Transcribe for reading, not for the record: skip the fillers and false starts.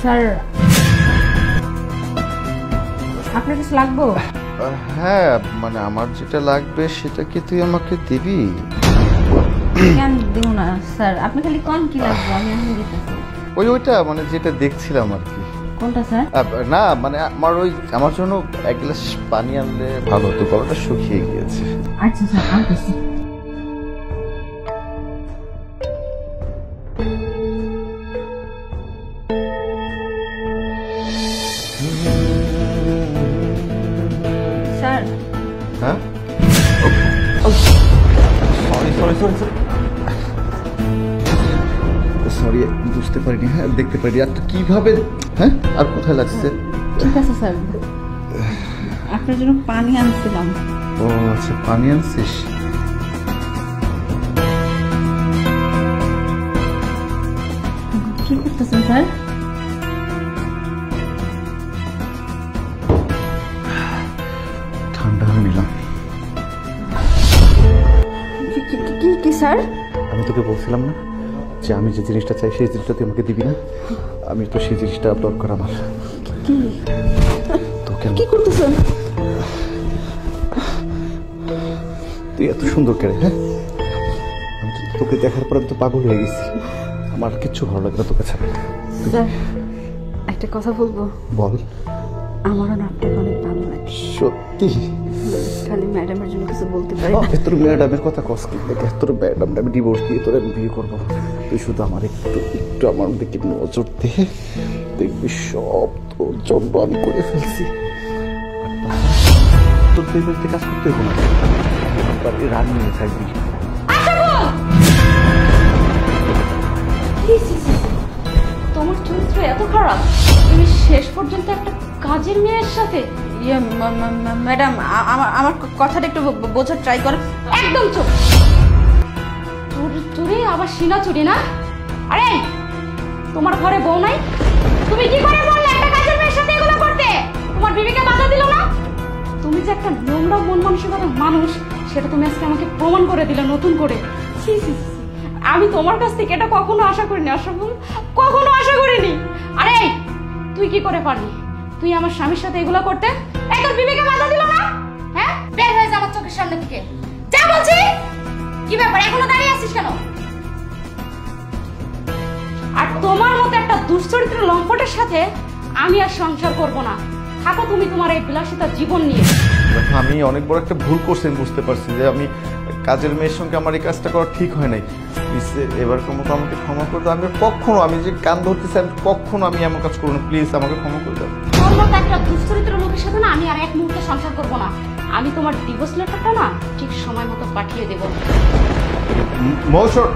Sir আপনার কিছু লাগবে? হ্যাঁ মানে আমার যেটা লাগবে সেটা কি তুই আমাকে দিবি? কেন দিব না স্যার, আপনি খালি কোন কি লাগবে আমি এখন দিতেছি। ওইটা মানে যেটা দেখছিলাম আর কি। কোনটা স্যার? না মানে আমার জন্য এক গ্লাস পানি আনলে ভালো হতো, গলাটা শুকিয়ে গিয়েছে। আচ্ছা স্যার আনতেছি। স্যার হ্যাঁ সরি বুঝতে পারিনি, হ্যাঁ দেখতে পারিনি। আর কিভাবে, হ্যাঁ আর কোথায় লাগছে? ঠিক আছে স্যার, আপনার জন্য পানি আনছিলাম। ও আচ্ছা পানি আনছিস। কি করতেছেন স্যার? ঠান্ডা হয়ে নিলাম। কি স্যার? আমি তোকে বলছিলাম না যে আমি যে জিনিসটা চাই সেই জিনিসটা তুই আমাকে দিবি না? আমি তো সেই জিনিসটা দরকার আমার। কি তোকে কি করতেছেন? তুই এত সুন্দর করে, হ্যাঁ আমি তো তোকে দেখার পর তো পাগল হয়ে গেছি। আমার কিচ্ছু ভালো লাগে না তোকে ছাড়া। স্যার একটা কথা বলবো? বল। আমারও না আপনাকে অনেক ভালো লাগে। সত্যি? খালি ম্যাডামের জন্য কিছু বলতে পারি না। তোর ম্যাডামের কথা কস কি? তোর ম্যাডামটা আমি ডিভোর্স দিয়ে তোর আমি বিয়ে করবো। তুই শুধু আমার একটু আমার দিকে নজর দে, দেখবি সব তোর জন্য আমি করে ফেলছি। তোর দুই বাড়িতে কাজ করতে হবো না, রান নিয়ে থাকবি। তোমার চরিত্র এত খারাপ, তুমি শেষ পর্যন্ত একটা কাজের মেয়ের সাথে। ম্যাডাম আমার কথাটা একটু বোঝার ট্রাই করো। একদম চুপ। চুরি আবার সিনা চুরি না? আরে তোমার ঘরে বউ নাই? তুমি কি করে বললে একটা কাজের মেয়ের সাথে এগুলো করতে? তোমার বিবিকে বাধা দিল না? তুমি যে একটা নোংরা মন মানসিকতার মানুষ সেটা তুমি আজকে আমাকে প্রমাণ করে দিলে নতুন করে। আমি তোমার কাছ থেকে এটা কখনো আশা করিনি আশরাফুল, কখনো আশা করিনি। আরে তুই কি করে পারলি? তুই আমার স্বামীর সাথে এগুলো করতে? এই তোর বিবেকে বাধা দিল না? হ্যাঁ বের হয়ে যা আমার চোখের সামনে থেকে, যা বলছি। কি ব্যাপার এখনো দাঁড়িয়ে আছিস কেন? আর তোমার মতো একটা দুশ্চরিত্র লম্পটের সাথে আমি আর সংসার করব না। থাকো তুমি তোমার এই বিলাসিতা জীবন নিয়ে। আমি অনেক বড় একটা ভুল করছি, বুঝতে পারছি যে আমি কাজের মেয়ের সঙ্গে আমার এই কাজটা করা ঠিক হয় নাই। এবার মতো আমাকে ক্ষমা করে দাও। আমি যে কান ধরতেছি কখনো আমি এমন কাজ করবো না, প্লিজ আমাকে ক্ষমা করে দাও। তোর মতো একটা দুশ্চরিত্র লোকের সাথে না আমি আর এক মুহূর্তে সংসার করব না। আমি তোমার ডিভোর্স লেটারটা না ঠিক সময় মতো পাঠিয়ে দেবো। মৌসুম